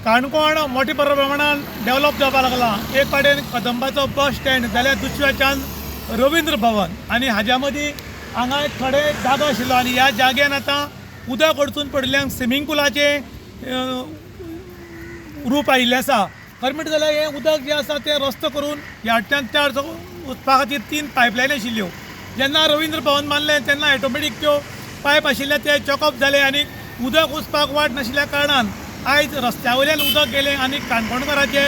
काणकोण मोठ्या प्रमाणात डेव्हलप जावपाक लागला. एक कडेन कदंबाचो बस स्टँड जाल्यार दुसऱ्याच्यान रवींद्र भवन आनी हाज्या मदीं हांगा एक थोडे जागो आशिल्लो आनी ह्या जाग्यान आतां उदक अडचून पडिल्ल्यान स्विमींग पुलाचे रूप आयिल्लें आसा. खरें म्हणटा जाल्यार हें उदक जें आसा तें रस्तो करून ह्या वटेच्यान त्या वचपा खातीर 3 पायपलायनी आशिल्ल्यो. जेन्ना रवींद्र भवन बांदलें तेन्ना ऑटोमॅटीक त्यो पायप आशिल्ले ते चॉकअप जाले आनी उदक वचपाक वाट नाशिल्ल्या कारणान आयज रस्त्या वयल्यान उदक गेलें आनी काणकोणकारांचे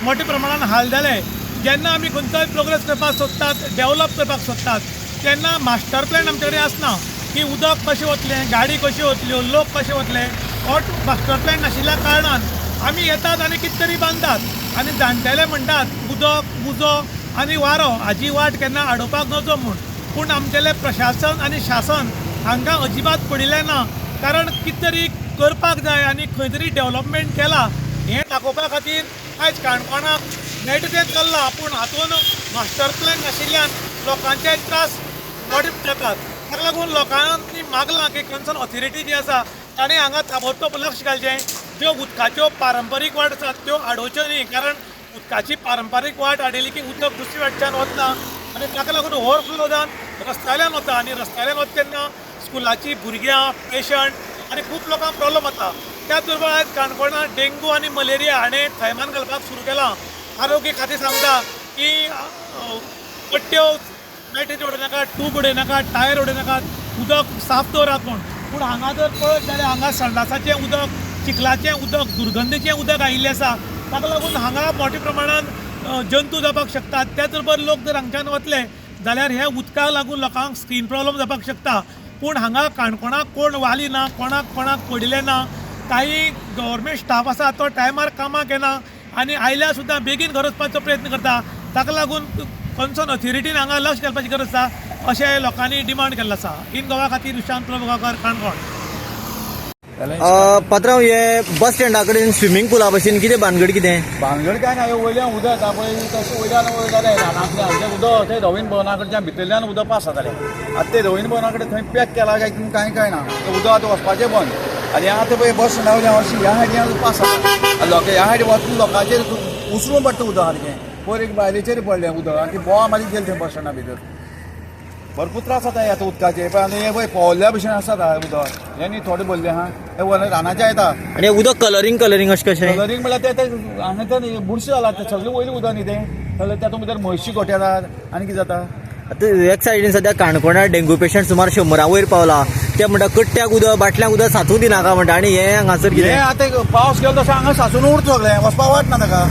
मोठ्या प्रमाणात हाल जाले. जेन्ना आमी खंयचोय प्रोग्रेस करपाक सोदतात, डेव्हलप करपाक सोदतात, तेन्ना मास्टर प्लॅन आमचे कडेन आसना की उदक कशें वतलें, गाडी कश्यो वतल्यो, लोक कशे वतले. हो मास्टर प्लॅन नाशिल्ल्या कारणान आमी येतात आनी कितें तरी बांदतात आनी जाणटेले म्हणटात उदक उजो आनी वारो हाजी वाट केन्ना आडोवपाक नजो म्हूण. पूण आमगेलें प्रशासन आनी शासन हांकां अजिबात पडिल्लें ना. कारण कितें तरी करपाक जाय आनी खंय तरी डेव्हलपमेंट केला हें दाखोवपा खातीर आयज काणकोणाक मेळटा तें चल्लां. पूण हातूंत मास्टर प्लॅन नाशिल्ल्यान लोकांचे त्रास मोठे जातात. ताका लागून लोकांनी मागलां की कन्सर्न ऑथॉरिटी जी आसा ताणें हांगा ताबडतोब लक्ष घालचें. ज्यो उदकाच्यो पारंपारीक वाट आसात त्यो आडोवच्यो न्ही. कारण उदकाची पारंपारीक वाट आडयली की उदक दुसरी वाटच्यान वतना आनी ताका लागून ओवरफ्लो जावन रस्त्याल्यान वता आनी रस्त्याल्यान वता तेन्ना स्कुलाची भुरग्यां, पेशंट आनी खूब लोकांक प्रॉब्लम जाता. त्याच बरोबर आयज काणकोणांत डेंगू आनी मलेरिया हाणें थैमान घालपाक सुरू केलां. आरोग्य खातें सांगता की पट्ट्यो मॅट्रीज उडयनाकात, ट्यूब उडयनाकात, टायर उडयनाकात, उदक साफ दवरात म्हूण. पूण हांगा जर पळयत जाल्यार हांगा संडासाचें उदक, चिखलाचें उदक, दुर्गंधीचें उदक आयिल्लें आसा. ताका लागून हांगा मोठ्या प्रमाणात जंतू जावपाक शकतात. त्याच बरोबर लोक जर हांगच्यान वतले जाल्यार हे उदकाक लागून लोकांक स्कीन प्रॉब्लम जावपाक शकता. पूण हांगा काणकोणाक कोण वाली ना, कोणाक पडिल्लें ना. काही गव्हर्मेंट स्टाफ आसा तो टायमार कामाक येना आनी आयल्यार सुद्दां बेगीन घर वचपाचो प्रयत्न करता. ताका लागून कन्सर्न ऑथॉरिटीन हांगा लक्ष घालपाची गरज आसा अशें लोकांनी डिमांड केल्लो आसा. इन गोवा खातीर विशांत प्रभुगांवकर, काणकोण. पात्रांव, हे बस स्टँडा कडेन स्विमींग पुला भशेन कितें भानगड कितें? भानगड काय ना, वयल्यान उदक येता पळय तशें वयल्यान जालें रानांतल्यान तें उदक थंय रवींद्र भवना कडच्यान भितरल्यान उदक पास जातालें. आतां तें रवींद्र भवना कडेन थंय पॅक केला काय कांय ना. तें उदक आतां वचपाचें बंद आनी आतां पळय बस स्टँडा वयल्यान हरशीं ह्या सायडीन पास जाता. लोक ह्या सायडीन वचून लोकांचेर उसळून पडटा उदक सारकें. पयर एक बायलेचेर पडलें उदक आनी ती बोवा मारीत गेली थंय बस स्टँडा भितर. भरपूर त्रास जाता आतां उदकाचे. पळय आनी हे पळय पोवल्ल्या भशेन आसा उदक. हे न्ही थोडें भरलें आहा हे रानाचें येता. आनी उदक कलरिंग अशें कशें? कलरिंग म्हणल्यार तें हांगा तें बुरशें जाला तें सगळें वयलें उदक न्ही तें. जाल्यार तातूंत भितर म्हशी गोठ्यातात आनी कितें जाता. आतां एक सायडीन सद्या काणकोणा डेंगू पेशंट सुमार 100 वयर पावला. ते म्हणटा कट्ट्याक उदक, बाटल्यांक उदक सांचूं दिनाका म्हणटा. आनी हे हांगासर हे कितें? आतां पावस गेलो तशें हांगा सांचून उरता सगळें, वचपाक वाट ना ताका.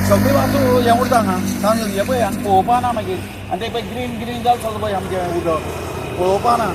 सगळें वाचून हें उरता हांगा. हे पळय हांगा पळोवपा ना मागीर. आनी तें पळय ग्रीन जालें सगळें पळय आमचें उदक पळोवपा ना.